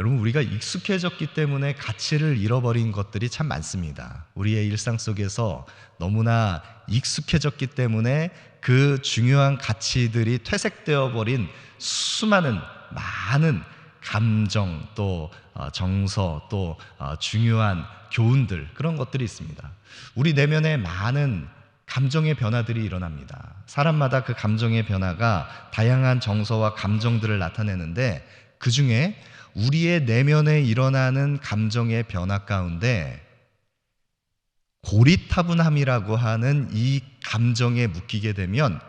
여러분, 우리가 익숙해졌기 때문에 가치를 잃어버린 것들이 참 많습니다. 우리의 일상 속에서 너무나 익숙해졌기 때문에 그 중요한 가치들이 퇴색되어 버린 수많은 많은 감정, 또 정서, 또 중요한 교훈들, 그런 것들이 있습니다. 우리 내면에 많은 감정의 변화들이 일어납니다. 사람마다 그 감정의 변화가 다양한 정서와 감정들을 나타내는데, 그 중에 우리의 내면에 일어나는 감정의 변화 가운데 고리타분함이라고 하는 이 감정에 묶이게 되면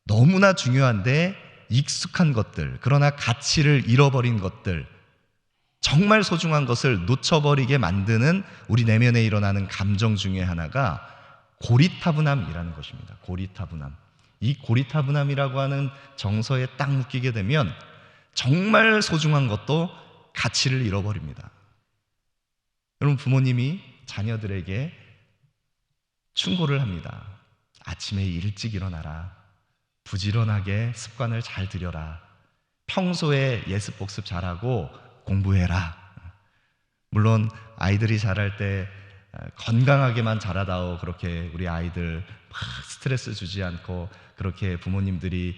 너무나 중요한데 익숙한 것들, 그러나 가치를 잃어버린 것들, 정말 소중한 것을 놓쳐버리게 만드는 우리 내면에 일어나는 감정 중에 하나가 고리타분함이라는 것입니다. 고리타분함. 이 고리타분함이라고 하는 정서에 딱 묶이게 되면 정말 소중한 것도 가치를 잃어버립니다. 여러분, 부모님이 자녀들에게 충고를 합니다. 아침에 일찍 일어나라. 부지런하게 습관을 잘 들여라. 평소에 예습 복습 잘하고 공부해라. 물론 아이들이 자랄 때 건강하게만 자라다오, 그렇게 우리 아이들 막 스트레스 주지 않고 그렇게 부모님들이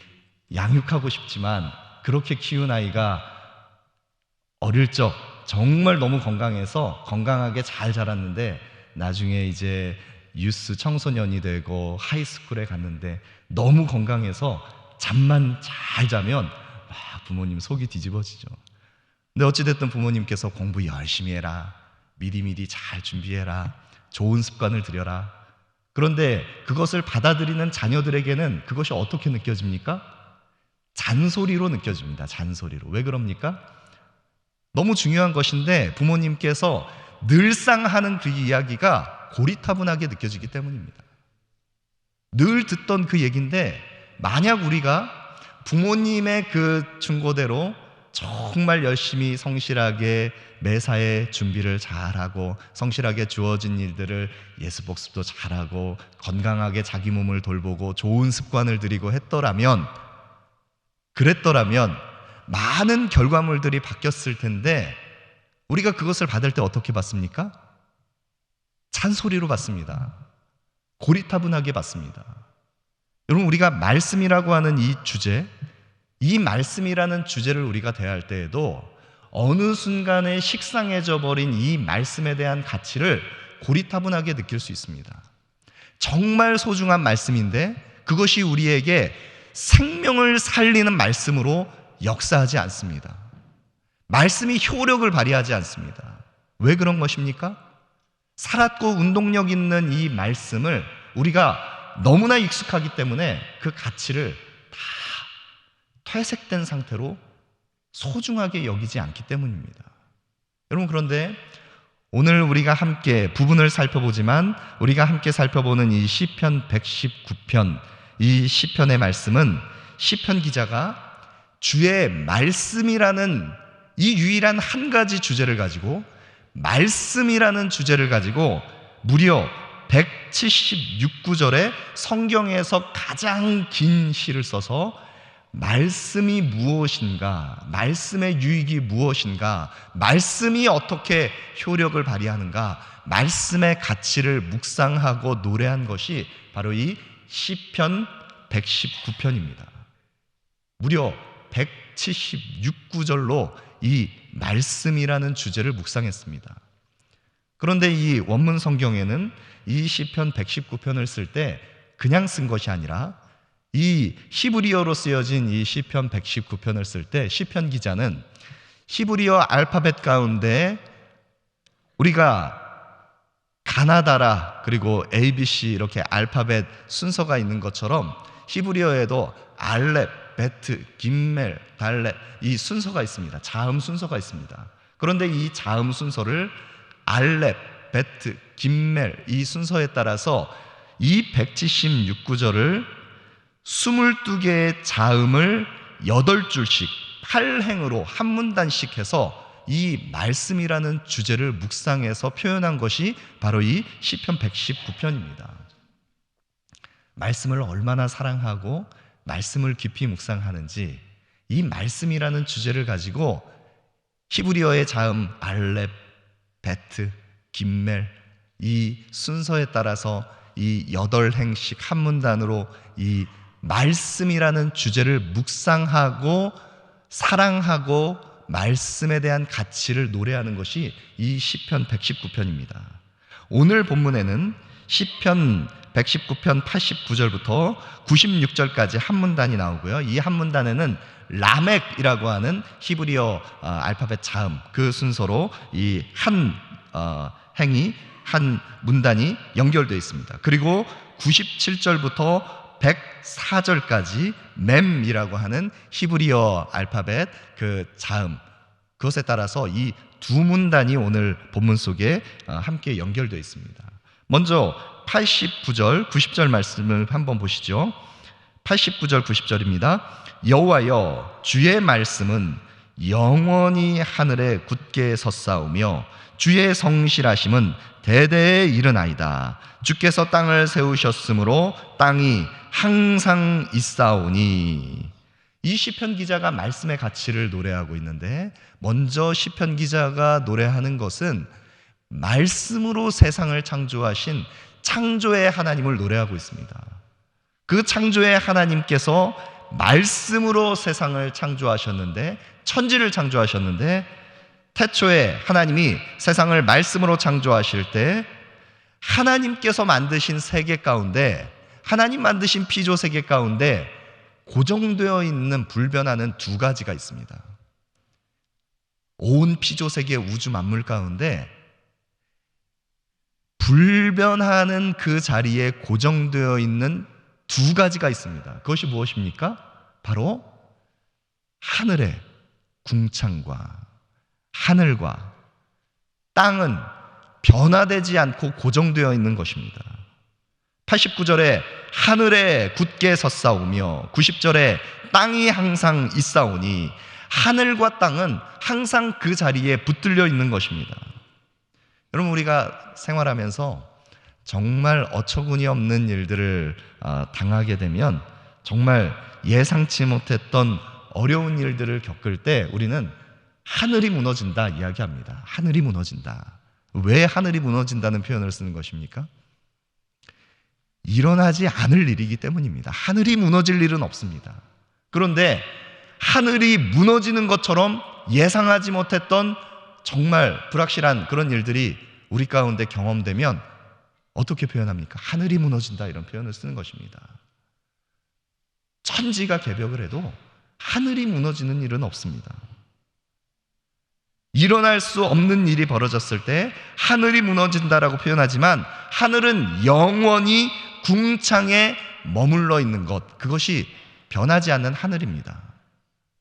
양육하고 싶지만, 그렇게 키운 아이가 어릴 적 정말 너무 건강해서 건강하게 잘 자랐는데 나중에 이제 유스 청소년이 되고 하이스쿨에 갔는데 너무 건강해서 잠만 잘 자면 막 부모님 속이 뒤집어지죠. 근데 어찌됐든 부모님께서 공부 열심히 해라, 미리미리 잘 준비해라, 좋은 습관을 들여라. 그런데 그것을 받아들이는 자녀들에게는 그것이 어떻게 느껴집니까? 잔소리로 느껴집니다. 잔소리로. 왜 그럽니까? 너무 중요한 것인데 부모님께서 늘상 하는 그 이야기가 고리타분하게 느껴지기 때문입니다. 늘 듣던 그 얘기인데, 만약 우리가 부모님의 그 충고대로 정말 열심히 성실하게 매사에 준비를 잘하고 성실하게 주어진 일들을 예습복습도 잘하고 건강하게 자기 몸을 돌보고 좋은 습관을 들이고 그랬더라면 많은 결과물들이 바뀌었을 텐데, 우리가 그것을 받을 때 어떻게 받습니까? 잔소리로 받습니다. 고리타분하게 받습니다. 여러분, 우리가 말씀이라고 하는 이 주제, 이 말씀이라는 주제를 우리가 대할 때에도 어느 순간에 식상해져 버린 이 말씀에 대한 가치를 고리타분하게 느낄 수 있습니다. 정말 소중한 말씀인데 그것이 우리에게 생명을 살리는 말씀으로 역사하지 않습니다. 말씀이 효력을 발휘하지 않습니다. 왜 그런 것입니까? 살았고 운동력 있는 이 말씀을 우리가 너무나 익숙하기 때문에 그 가치를 다 퇴색된 상태로 소중하게 여기지 않기 때문입니다. 여러분, 그런데 오늘 우리가 함께 부분을 살펴보지만 우리가 함께 살펴보는 이 시편 119편, 이 시편의 말씀은 시편 기자가 주의 말씀이라는 이 유일한 한 가지 주제를 가지고, 말씀이라는 주제를 가지고 무려 176구절의 성경에서 가장 긴 시를 써서 말씀이 무엇인가, 말씀의 유익이 무엇인가, 말씀이 어떻게 효력을 발휘하는가, 말씀의 가치를 묵상하고 노래한 것이 바로 이 시편 119편입니다. 무려 176구절로 이 말씀이라는 주제를 묵상했습니다. 그런데 이 원문 성경에는 이 시편 119편을 쓸 때 그냥 쓴 것이 아니라 이 히브리어로 쓰여진 이 시편 119편을 쓸 때 시편 기자는 히브리어 알파벳 가운데 우리가 가나다라 그리고 ABC 이렇게 알파벳 순서가 있는 것처럼 히브리어에도 알렙, 베트, 김멜, 달렙 이 순서가 있습니다. 자음 순서가 있습니다. 그런데 이 자음 순서를 알렙, 베트, 김멜 이 순서에 따라서 이 176구절을 22개의 자음을 8줄씩 8행으로 한 문단씩 해서 이 말씀이라는 주제를 묵상해서 표현한 것이 바로 이 시편 119편입니다. 말씀을 얼마나 사랑하고 말씀을 깊이 묵상하는지, 이 말씀이라는 주제를 가지고 히브리어의 자음 알렙, 베트, 김멜, 이 순서에 따라서 이 8행씩 한 문단으로 이 말씀이라는 주제를 묵상하고 사랑하고 말씀에 대한 가치를 노래하는 것이 이 시편 119편입니다. 오늘 본문에는 시편 119편 89절부터 96절까지 한 문단이 나오고요. 이 한 문단에는 라멕이라고 하는 히브리어 알파벳 자음, 그 순서로 이 한 행이 한 문단이 연결되어 있습니다. 그리고 97절부터 104절까지 mem이라고 하는 히브리어 알파벳 그 자음, 그것에 따라서 이 두 문단이 오늘 본문 속에 함께 연결되어 있습니다. 먼저 89절, 90절 말씀을 한번 보시죠. 89절, 90절입니다. 여호와여, 주의 말씀은 영원히 하늘에 굳게 섰사오며 주의 성실하심은 대대에 이르나이다. 주께서 땅을 세우셨으므로 땅이 항상 있사오니. 이 시편 기자가 말씀의 가치를 노래하고 있는데, 먼저 시편 기자가 노래하는 것은 말씀으로 세상을 창조하신 창조의 하나님을 노래하고 있습니다. 그 창조의 하나님께서 말씀으로 세상을 창조하셨는데, 천지를 창조하셨는데, 태초에 하나님이 세상을 말씀으로 창조하실 때 하나님께서 만드신 세계 가운데, 하나님 만드신 피조 세계 가운데 고정되어 있는 불변하는 두 가지가 있습니다. 온 피조 세계 우주 만물 가운데 불변하는 그 자리에 고정되어 있는 두 가지가 있습니다. 그것이 무엇입니까? 바로 하늘의 궁창과 하늘과 땅은 변화되지 않고 고정되어 있는 것입니다. 89절에 하늘에 굳게 섰사오며 90절에 땅이 항상 있사오니, 하늘과 땅은 항상 그 자리에 붙들려 있는 것입니다. 여러분, 우리가 생활하면서 정말 어처구니 없는 일들을 당하게 되면, 정말 예상치 못했던 어려운 일들을 겪을 때 우리는 하늘이 무너진다 이야기합니다. 하늘이 무너진다. 왜 하늘이 무너진다는 표현을 쓰는 것입니까? 일어나지 않을 일이기 때문입니다. 하늘이 무너질 일은 없습니다. 그런데 하늘이 무너지는 것처럼 예상하지 못했던 정말 불확실한 그런 일들이 우리 가운데 경험되면 어떻게 표현합니까? 하늘이 무너진다, 이런 표현을 쓰는 것입니다. 천지가 개벽을 해도 하늘이 무너지는 일은 없습니다. 일어날 수 없는 일이 벌어졌을 때 하늘이 무너진다라고 표현하지만, 하늘은 영원히 궁창에 머물러 있는 것, 그것이 변하지 않는 하늘입니다.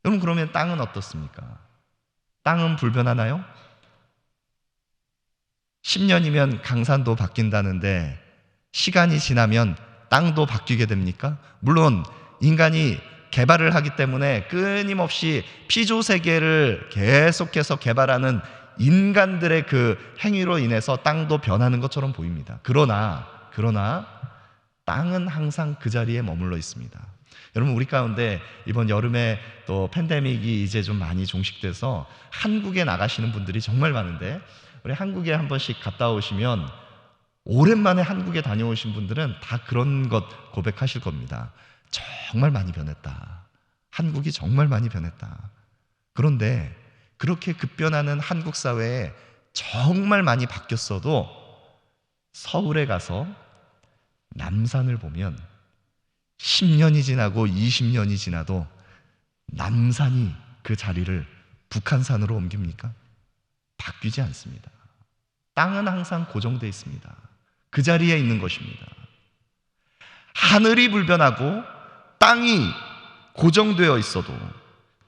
여러분, 그러면 땅은 어떻습니까? 땅은 불변하나요? 10년이면 강산도 바뀐다는데 시간이 지나면 땅도 바뀌게 됩니까? 물론 인간이 개발을 하기 때문에 끊임없이 피조 세계를 계속해서 개발하는 인간들의 그 행위로 인해서 땅도 변하는 것처럼 보입니다. 그러나 땅은 항상 그 자리에 머물러 있습니다. 여러분, 우리 가운데 이번 여름에 또 팬데믹이 이제 좀 많이 종식돼서 한국에 나가시는 분들이 정말 많은데, 우리 한국에 한 번씩 갔다 오시면, 오랜만에 한국에 다녀오신 분들은 다 그런 것 고백하실 겁니다. 정말 많이 변했다. 한국이 정말 많이 변했다. 그런데 그렇게 급변하는 한국 사회에 정말 많이 바뀌었어도, 서울에 가서 남산을 보면 10년이 지나고 20년이 지나도 남산이 그 자리를 북한산으로 옮깁니까? 바뀌지 않습니다. 땅은 항상 고정되어 있습니다. 그 자리에 있는 것입니다. 하늘이 불변하고 땅이 고정되어 있어도,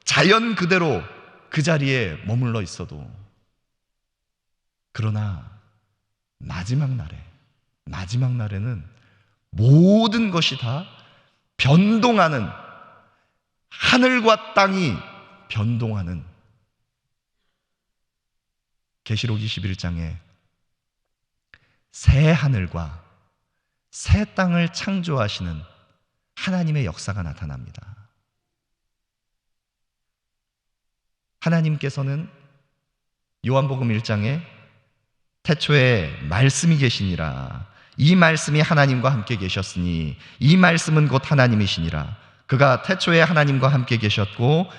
자연 그대로 그 자리에 머물러 있어도, 그러나 마지막 날에는 모든 것이 다 변동하는, 하늘과 땅이 변동하는, 계시록 21장에 새 하늘과 새 땅을 창조하시는 하나님의 역사가 나타납니다. 하나님께서는 요한복음 1장에 태초에 말씀이 계시니라. 이 말씀이 하나님과 함께 계셨으니 이 말씀은 곧 하나님이시니라. 그가 태초에 하나님과 함께 계셨고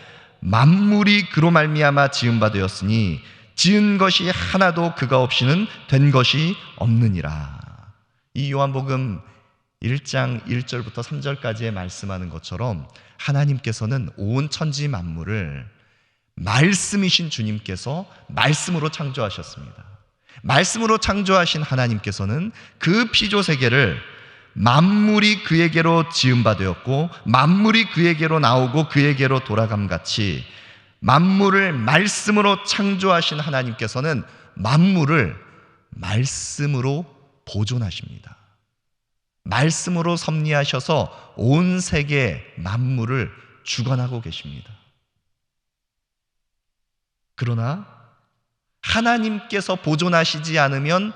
만물이 그로 말미암아 지은 바 되었으니 지은 것이 하나도 그가 없이는 된 것이 없느니라. 이 요한복음 1장 1절부터 3절까지의 말씀하는 것처럼 하나님께서는 온 천지 만물을 말씀이신 주님께서 말씀으로 창조하셨습니다. 말씀으로 창조하신 하나님께서는 그 피조세계를 만물이 그에게로 지은 바 되었고 만물이 그에게로 나오고 그에게로 돌아감같이 만물을 말씀으로 창조하신 하나님께서는 만물을 말씀으로 보존하십니다. 말씀으로 섭리하셔서 온 세계 만물을 주관하고 계십니다. 그러나 하나님께서 보존하시지 않으면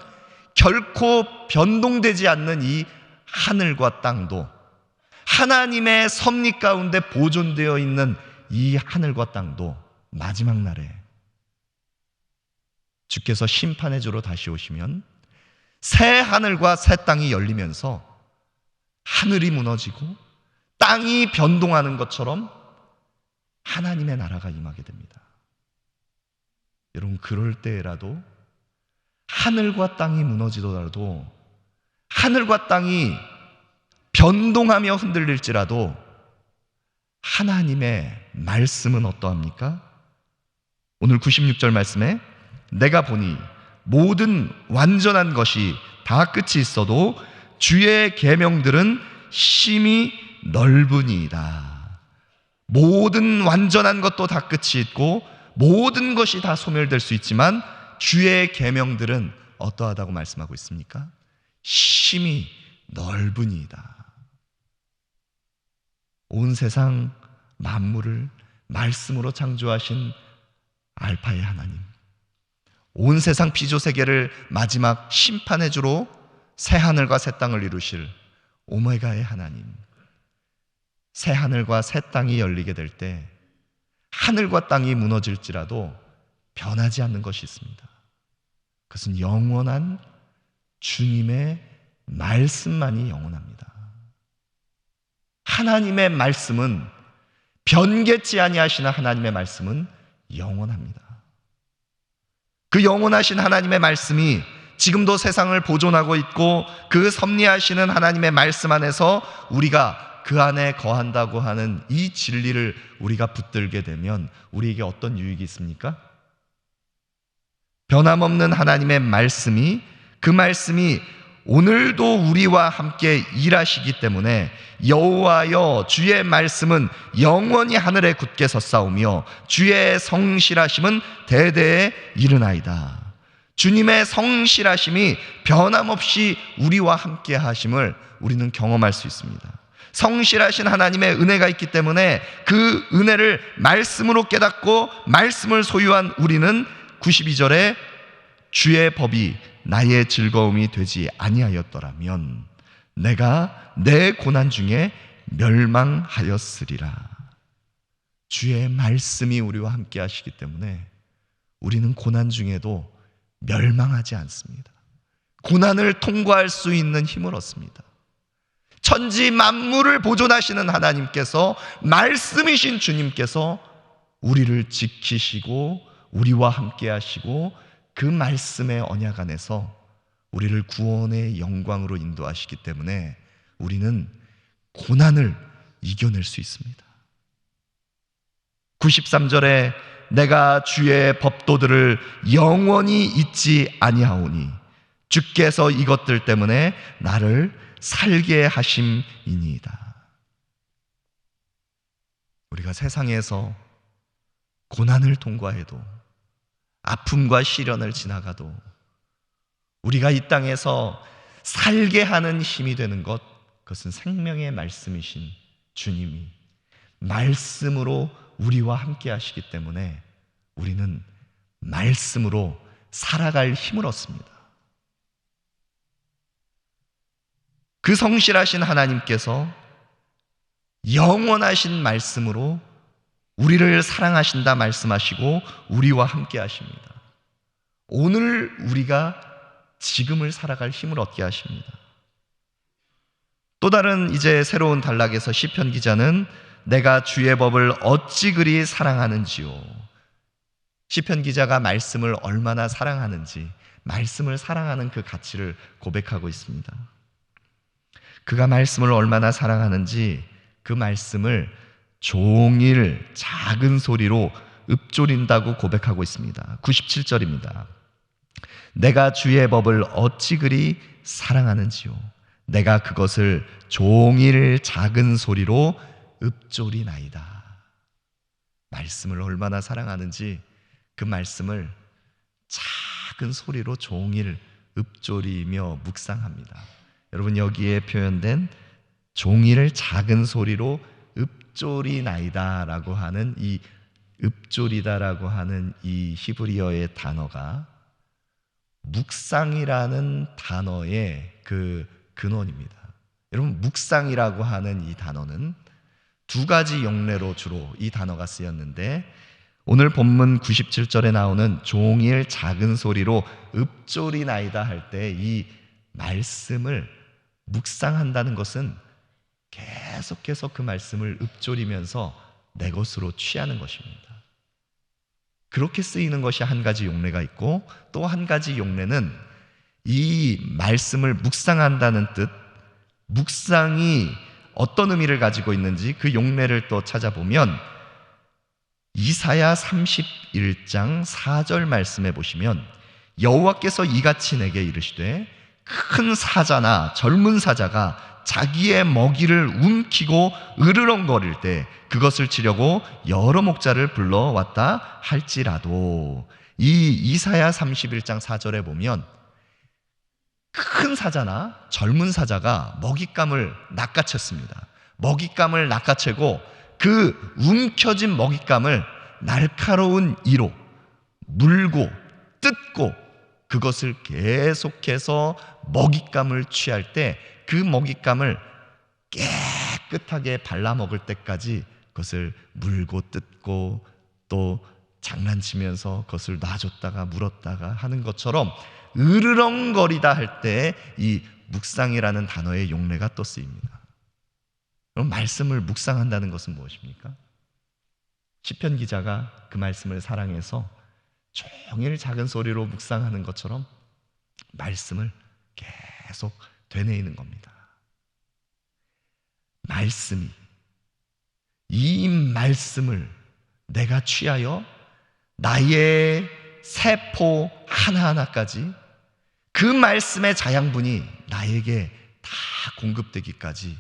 결코 변동되지 않는 이 하늘과 땅도, 하나님의 섭리 가운데 보존되어 있는 이 하늘과 땅도 마지막 날에 주께서 심판의 주로 다시 오시면 새 하늘과 새 땅이 열리면서 하늘이 무너지고 땅이 변동하는 것처럼 하나님의 나라가 임하게 됩니다. 여러분, 그럴 때라도 하늘과 땅이 무너지더라도, 하늘과 땅이 변동하며 흔들릴지라도 하나님의 말씀은 어떠합니까? 오늘 96절 말씀에 내가 보니 모든 완전한 것이 다 끝이 있어도 주의 계명들은 심히 넓으니이다. 모든 완전한 것도 다 끝이 있고 모든 것이 다 소멸될 수 있지만 주의 계명들은 어떠하다고 말씀하고 있습니까? 심히 넓으니이다. 온 세상 만물을 말씀으로 창조하신 알파의 하나님, 온 세상 피조세계를 마지막 심판의 주로 새 하늘과 새 땅을 이루실 오메가의 하나님, 새 하늘과 새 땅이 열리게 될 때 하늘과 땅이 무너질지라도 변하지 않는 것이 있습니다. 그것은 영원한 주님의 말씀만이 영원합니다. 하나님의 말씀은, 변개치 아니하시는 하나님의 말씀은 영원합니다. 그 영원하신 하나님의 말씀이 지금도 세상을 보존하고 있고 그 섭리하시는 하나님의 말씀 안에서 우리가 그 안에 거한다고 하는 이 진리를 우리가 붙들게 되면 우리에게 어떤 유익이 있습니까? 변함없는 하나님의 말씀이, 그 말씀이 오늘도 우리와 함께 일하시기 때문에 여호와여 주의 말씀은 영원히 하늘에 굳게 섰사오며 주의 성실하심은 대대에 이르나이다. 주님의 성실하심이 변함없이 우리와 함께 하심을 우리는 경험할 수 있습니다. 성실하신 하나님의 은혜가 있기 때문에 그 은혜를 말씀으로 깨닫고 말씀을 소유한 우리는 92절에 주의 법이 나의 즐거움이 되지 아니하였더라면 내가 내 고난 중에 멸망하였으리라. 주의 말씀이 우리와 함께 하시기 때문에 우리는 고난 중에도 멸망하지 않습니다. 고난을 통과할 수 있는 힘을 얻습니다. 천지 만물을 보존하시는 하나님께서, 말씀이신 주님께서 우리를 지키시고 우리와 함께 하시고 그 말씀의 언약 안에서 우리를 구원의 영광으로 인도하시기 때문에 우리는 고난을 이겨낼 수 있습니다. 93절에 내가 주의 법도들을 영원히 잊지 아니하오니 주께서 이것들 때문에 나를 살게 하심이니이다. 우리가 세상에서 고난을 통과해도, 아픔과 시련을 지나가도 우리가 이 땅에서 살게 하는 힘이 되는 것, 그것은 생명의 말씀이신 주님이 말씀으로 우리와 함께 하시기 때문에 우리는 말씀으로 살아갈 힘을 얻습니다. 그 성실하신 하나님께서 영원하신 말씀으로 우리를 사랑하신다 말씀하시고 우리와 함께 하십니다. 오늘 우리가 지금을 살아갈 힘을 얻게 하십니다. 또 다른 이제 새로운 단락에서 시편 기자는 내가 주의 법을 어찌 그리 사랑하는지요. 시편 기자가 말씀을 얼마나 사랑하는지, 말씀을 사랑하는 그 가치를 고백하고 있습니다. 그가 말씀을 얼마나 사랑하는지 그 말씀을 종일 작은 소리로 읊조린다고 고백하고 있습니다. 97절입니다. 내가 주의 법을 어찌 그리 사랑하는지요. 내가 그것을 종일 작은 소리로 읊조리나이다. 말씀을 얼마나 사랑하는지 그 말씀을 작은 소리로 종일 읊조리며 묵상합니다. 여러분, 여기에 표현된 종일 작은 소리로 읊조리나이다 라고 하는 이 읊조리다라고 하는 이 히브리어의 단어가 묵상이라는 단어의 그 근원입니다. 여러분, 묵상이라고 하는 이 단어는 두 가지 용례로 주로 이 단어가 쓰였는데, 오늘 본문 97절에 나오는 종일 작은 소리로 읊조리나이다 할 때 이 말씀을 묵상한다는 것은 계속해서 그 말씀을 읊조리면서 내 것으로 취하는 것입니다. 그렇게 쓰이는 것이 한 가지 용례가 있고, 또 한 가지 용례는 이 말씀을 묵상한다는 뜻, 묵상이 어떤 의미를 가지고 있는지 그 용례를 또 찾아보면 이사야 31장 4절 말씀에 보시면 여호와께서 이같이 내게 이르시되 큰 사자나 젊은 사자가 자기의 먹이를 움키고 으르렁거릴 때 그것을 치려고 여러 목자를 불러왔다 할지라도, 이 이사야 31장 4절에 보면 큰 사자나 젊은 사자가 먹잇감을 낚아챘습니다. 먹잇감을 낚아채고 그 움켜진 먹잇감을 날카로운 이로 물고 뜯고 그것을 계속해서 먹잇감을 취할 때 그 먹잇감을 깨끗하게 발라먹을 때까지 그것을 물고 뜯고 또 장난치면서 그것을 놔줬다가 물었다가 하는 것처럼 으르렁거리다 할 때 이 묵상이라는 단어의 용례가 또 쓰입니다. 그럼 말씀을 묵상한다는 것은 무엇입니까? 시편 기자가 그 말씀을 사랑해서 종일 작은 소리로 묵상하는 것처럼 말씀을 계속 되뇌이는 겁니다. 이 말씀을 내가 취하여 나의 세포 하나하나까지 그 말씀의 자양분이 나에게 다 공급되기까지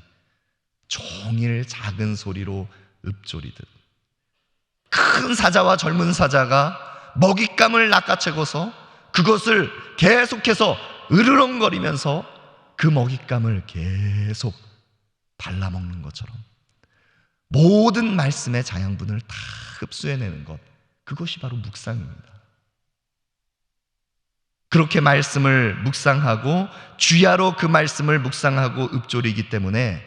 종일 작은 소리로 읊조리듯, 큰 사자와 젊은 사자가 먹잇감을 낚아채고서 그것을 계속해서 으르렁거리면서 그 먹잇감을 계속 발라먹는 것처럼 모든 말씀의 자양분을 다 흡수해내는 것, 그것이 바로 묵상입니다. 그렇게 말씀을 묵상하고 주야로 그 말씀을 묵상하고 읊조리기 때문에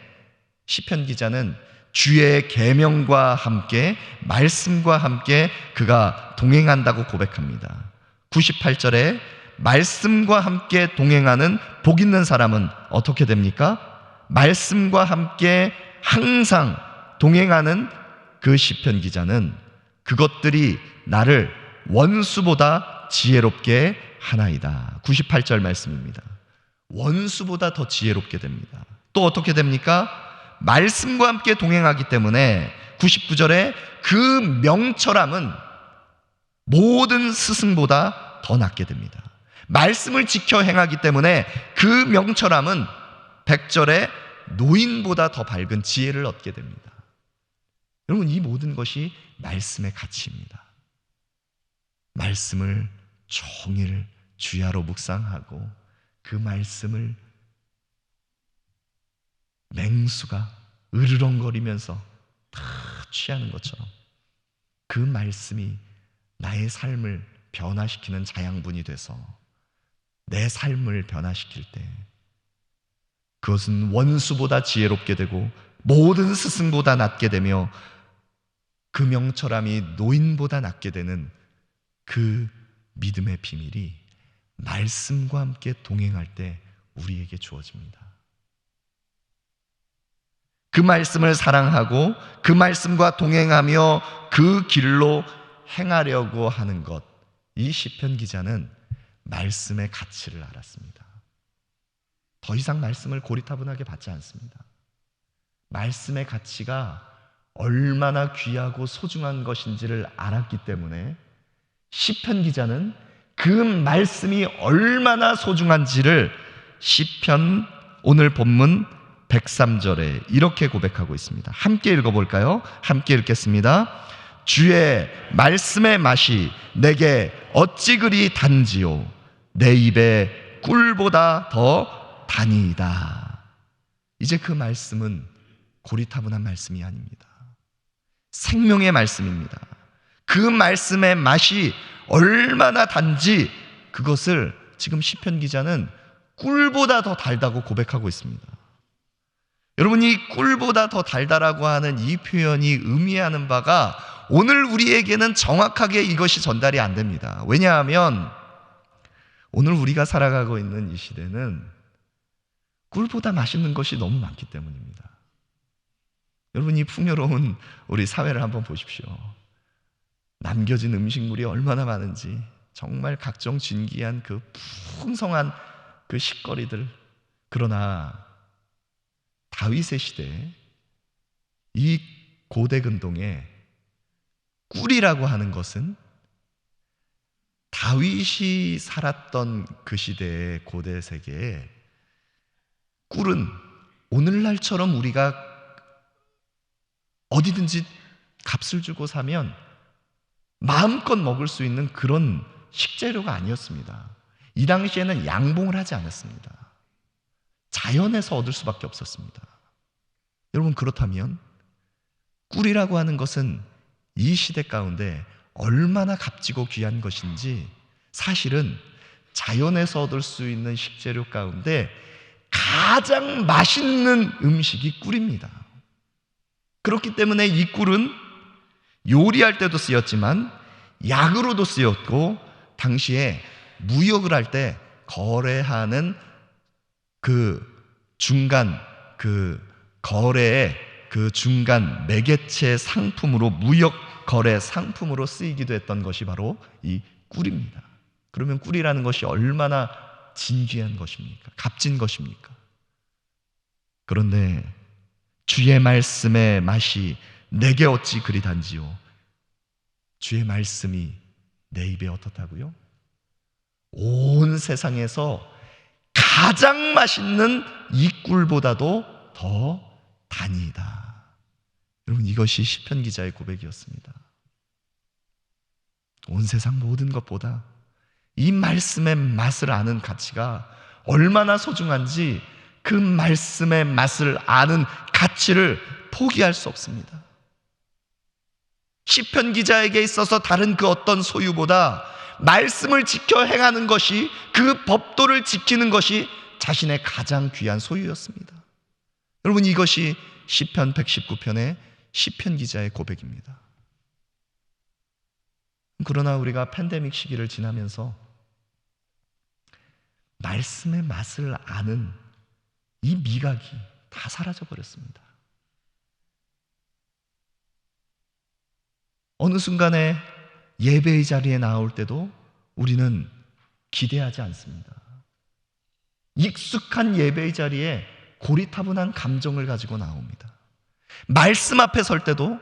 시편 기자는 주의 계명과 함께 말씀과 함께 그가 동행한다고 고백합니다. 98절에 말씀과 함께 동행하는 복 있는 사람은 어떻게 됩니까? 말씀과 함께 항상 동행하는 그 시편 기자는 그것들이 나를 원수보다 지혜롭게 하나이다. 98절 말씀입니다. 원수보다 더 지혜롭게 됩니다. 또 어떻게 됩니까? 말씀과 함께 동행하기 때문에 99절에 그 명철함은 모든 스승보다 더 낫게 됩니다. 말씀을 지켜 행하기 때문에 그 명철함은 100절에 노인보다 더 밝은 지혜를 얻게 됩니다. 여러분, 이 모든 것이 말씀의 가치입니다. 말씀을 종일 주야로 묵상하고 그 말씀을 맹수가 으르렁거리면서 다 취하는 것처럼 그 말씀이 나의 삶을 변화시키는 자양분이 돼서 내 삶을 변화시킬 때 그것은 원수보다 지혜롭게 되고 모든 스승보다 낫게 되며 그 명철함이 노인보다 낫게 되는 그 믿음의 비밀이 말씀과 함께 동행할 때 우리에게 주어집니다. 그 말씀을 사랑하고 그 말씀과 동행하며 그 길로 행하려고 하는 것, 이 시편 기자는 말씀의 가치를 알았습니다. 더 이상 말씀을 고리타분하게 받지 않습니다. 말씀의 가치가 얼마나 귀하고 소중한 것인지를 알았기 때문에 시편 기자는 그 말씀이 얼마나 소중한지를 시편 오늘 본문 103절에 이렇게 고백하고 있습니다. 함께 읽어볼까요? 함께 읽겠습니다. 주의 말씀의 맛이 내게 어찌 그리 단지요 내 입에 꿀보다 더 다니이다. 이제 그 말씀은 고리타분한 말씀이 아닙니다. 생명의 말씀입니다. 그 말씀의 맛이 얼마나 단지 그것을 지금 시편 기자는 꿀보다 더 달다고 고백하고 있습니다. 여러분, 이 꿀보다 더 달다라고 하는 이 표현이 의미하는 바가 오늘 우리에게는 정확하게 이것이 전달이 안 됩니다. 왜냐하면 오늘 우리가 살아가고 있는 이 시대는 꿀보다 맛있는 것이 너무 많기 때문입니다. 여러분, 이 풍요로운 우리 사회를 한번 보십시오. 남겨진 음식물이 얼마나 많은지, 정말 각종 진귀한 그 풍성한 그 식거리들. 그러나 다윗의 시대에 이 고대 근동에 꿀이라고 하는 것은 다윗이 살았던 그 시대의 고대 세계에 꿀은 오늘날처럼 우리가 어디든지 값을 주고 사면 마음껏 먹을 수 있는 그런 식재료가 아니었습니다. 이 당시에는 양봉을 하지 않았습니다. 자연에서 얻을 수밖에 없었습니다. 여러분, 그렇다면 꿀이라고 하는 것은 이 시대 가운데 얼마나 값지고 귀한 것인지 사실은 자연에서 얻을 수 있는 식재료 가운데 가장 맛있는 음식이 꿀입니다. 그렇기 때문에 이 꿀은 요리할 때도 쓰였지만 약으로도 쓰였고 당시에 무역을 할 때 거래하는 그 중간 그 거래의 그 중간 매개체 상품으로 무역 거래 상품으로 쓰이기도 했던 것이 바로 이 꿀입니다. 그러면 꿀이라는 것이 얼마나 진귀한 것입니까? 값진 것입니까? 그런데 주의 말씀의 맛이 내게 어찌 그리 단지요. 주의 말씀이 내 입에 어떻다고요? 온 세상에서 가장 맛있는 이 꿀보다도 더 다니이다. 여러분, 이것이 시편 기자의 고백이었습니다. 온 세상 모든 것보다 이 말씀의 맛을 아는 가치가 얼마나 소중한지 그 말씀의 맛을 아는 가치를 포기할 수 없습니다. 시편 기자에게 있어서 다른 그 어떤 소유보다 말씀을 지켜 행하는 것이, 그 법도를 지키는 것이 자신의 가장 귀한 소유였습니다. 여러분, 이것이 시편 119편의 시편 기자의 고백입니다. 그러나 우리가 팬데믹 시기를 지나면서 말씀의 맛을 아는 이 미각이 다 사라져 버렸습니다. 어느 순간에 예배의 자리에 나올 때도 우리는 기대하지 않습니다. 익숙한 예배의 자리에 고리타분한 감정을 가지고 나옵니다. 말씀 앞에 설 때도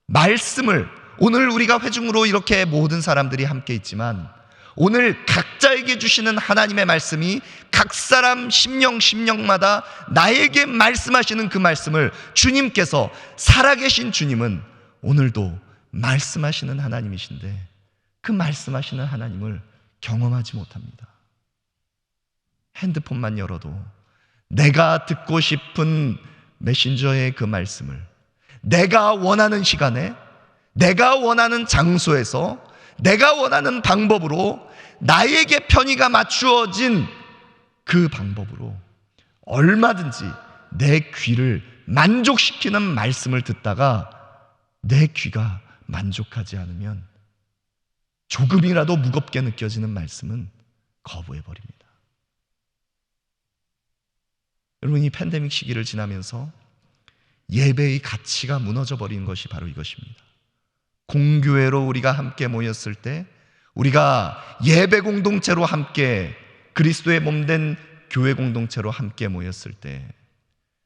말씀을, 오늘 우리가 회중으로 이렇게 모든 사람들이 함께 있지만 오늘 각자에게 주시는 하나님의 말씀이 각 사람 심령마다 나에게 말씀하시는 그 말씀을 주님께서, 살아계신 주님은 오늘도 말씀하시는 하나님이신데 그 말씀하시는 하나님을 경험하지 못합니다. 핸드폰만 열어도 내가 듣고 싶은 메신저의 그 말씀을 내가 원하는 시간에, 내가 원하는 장소에서, 내가 원하는 방법으로, 나에게 편의가 맞추어진 그 방법으로 얼마든지 내 귀를 만족시키는 말씀을 듣다가 내 귀가 만족하지 않으면 조금이라도 무겁게 느껴지는 말씀은 거부해버립니다. 여러분, 이 팬데믹 시기를 지나면서 예배의 가치가 무너져 버린 것이 바로 이것입니다. 공교회로 우리가 함께 모였을 때, 우리가 예배 공동체로 함께 그리스도의 몸된 교회 공동체로 함께 모였을 때,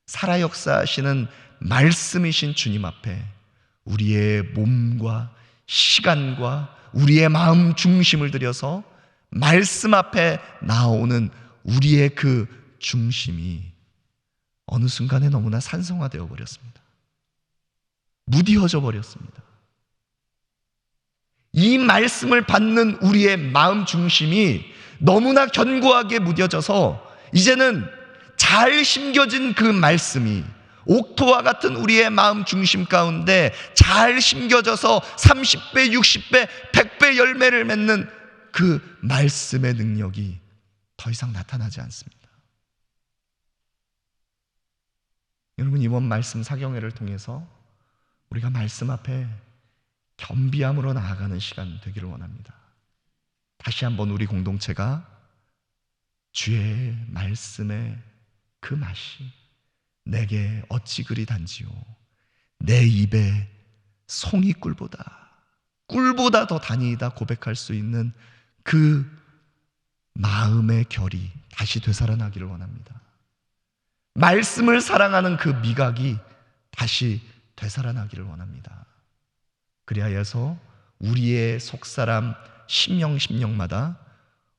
살아 역사하시는 말씀이신 주님 앞에 우리의 몸과 시간과 우리의 마음 중심을 들여서 말씀 앞에 나오는 우리의 그 중심이 어느 순간에 너무나 산성화되어 버렸습니다. 무디어져 버렸습니다. 이 말씀을 받는 우리의 마음 중심이 너무나 견고하게 무뎌져서 이제는 잘 심겨진 그 말씀이 옥토와 같은 우리의 마음 중심 가운데 잘 심겨져서 30배, 60배, 100배 열매를 맺는 그 말씀의 능력이 더 이상 나타나지 않습니다. 여러분, 이번 말씀 사경회를 통해서 우리가 말씀 앞에 겸비함으로 나아가는 시간 되기를 원합니다. 다시 한번 우리 공동체가 주의 말씀의 그 맛이 내게 어찌 그리 단지요, 내 입에 송이 꿀보다 더 다니이다 고백할 수 있는 그 마음의 결이 다시 되살아나기를 원합니다. 말씀을 사랑하는 그 미각이 다시 되살아나기를 원합니다. 그리하여서 우리의 속사람 심령마다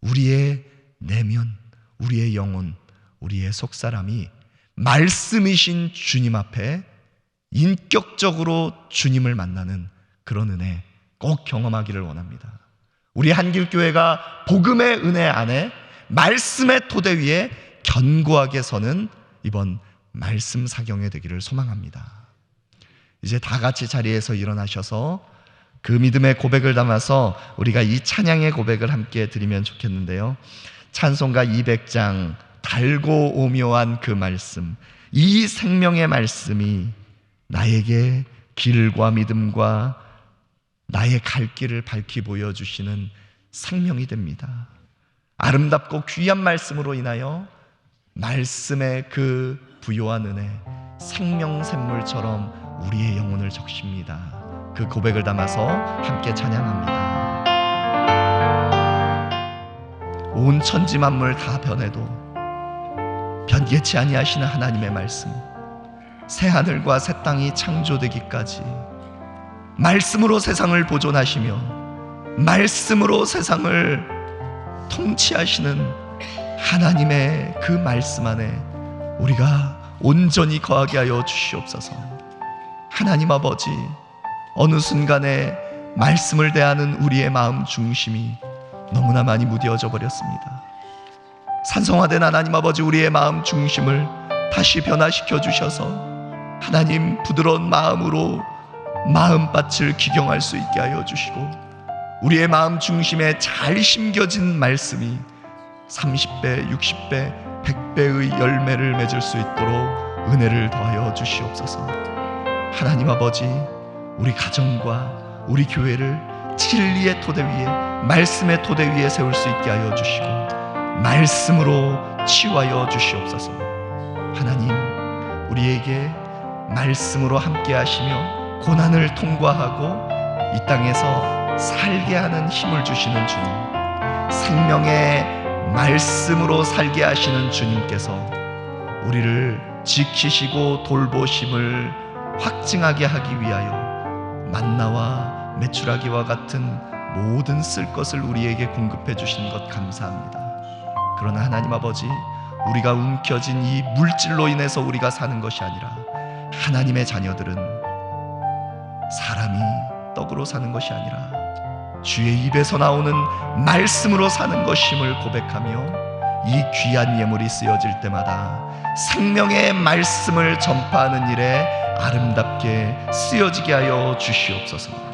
우리의 내면, 우리의 영혼, 우리의 속사람이 말씀이신 주님 앞에 인격적으로 주님을 만나는 그런 은혜 꼭 경험하기를 원합니다. 우리 한길교회가 복음의 은혜 안에 말씀의 토대 위에 견고하게 서는 이번 말씀 사경회 되기를 소망합니다. 이제 다 같이 자리에서 일어나셔서 그 믿음의 고백을 담아서 우리가 이 찬양의 고백을 함께 드리면 좋겠는데요. 찬송가 200장 달고 오묘한 그 말씀, 이 생명의 말씀이 나에게 길과 믿음과 나의 갈 길을 밝히 보여주시는 생명이 됩니다. 아름답고 귀한 말씀으로 인하여 말씀의 그 부요한 은혜, 생명샘물처럼 우리의 영혼을 적십니다. 그 고백을 담아서 함께 찬양합니다. 온 천지 만물 다 변해도 변개치 아니하시는 하나님의 말씀, 새하늘과 새 땅이 창조되기까지 말씀으로 세상을 보존하시며 말씀으로 세상을 통치하시는 하나님의 그 말씀 안에 우리가 온전히 거하게 하여 주시옵소서. 하나님 아버지, 어느 순간에 말씀을 대하는 우리의 마음 중심이 너무나 많이 무뎌져 버렸습니다. 산성화된 하나님 아버지, 우리의 마음 중심을 다시 변화시켜 주셔서 하나님 부드러운 마음으로 마음밭을 기경할 수 있게 하여 주시고, 우리의 마음 중심에 잘 심겨진 말씀이 30배, 60배, 100배의 열매를 맺을 수 있도록 은혜를 더하여 주시옵소서. 하나님 아버지, 우리 가정과 우리 교회를 진리의 토대 위에, 말씀의 토대 위에 세울 수 있게 하여 주시고 말씀으로 치유하여 주시옵소서. 하나님, 우리에게 말씀으로 함께 하시며 고난을 통과하고 이 땅에서 살게 하는 힘을 주시는 주님, 생명의 말씀으로 살게 하시는 주님께서 우리를 지키시고 돌보심을 확증하게 하기 위하여 만나와 메추라기와 같은 모든 쓸 것을 우리에게 공급해 주신 것 감사합니다. 그러나 하나님 아버지, 우리가 움켜진 이 물질로 인해서 우리가 사는 것이 아니라 하나님의 자녀들은 사람이 떡으로 사는 것이 아니라 주의 입에서 나오는 말씀으로 사는 것임을 고백하며 이 귀한 예물이 쓰여질 때마다 생명의 말씀을 전파하는 일에 아름답게 쓰여지게 하여 주시옵소서.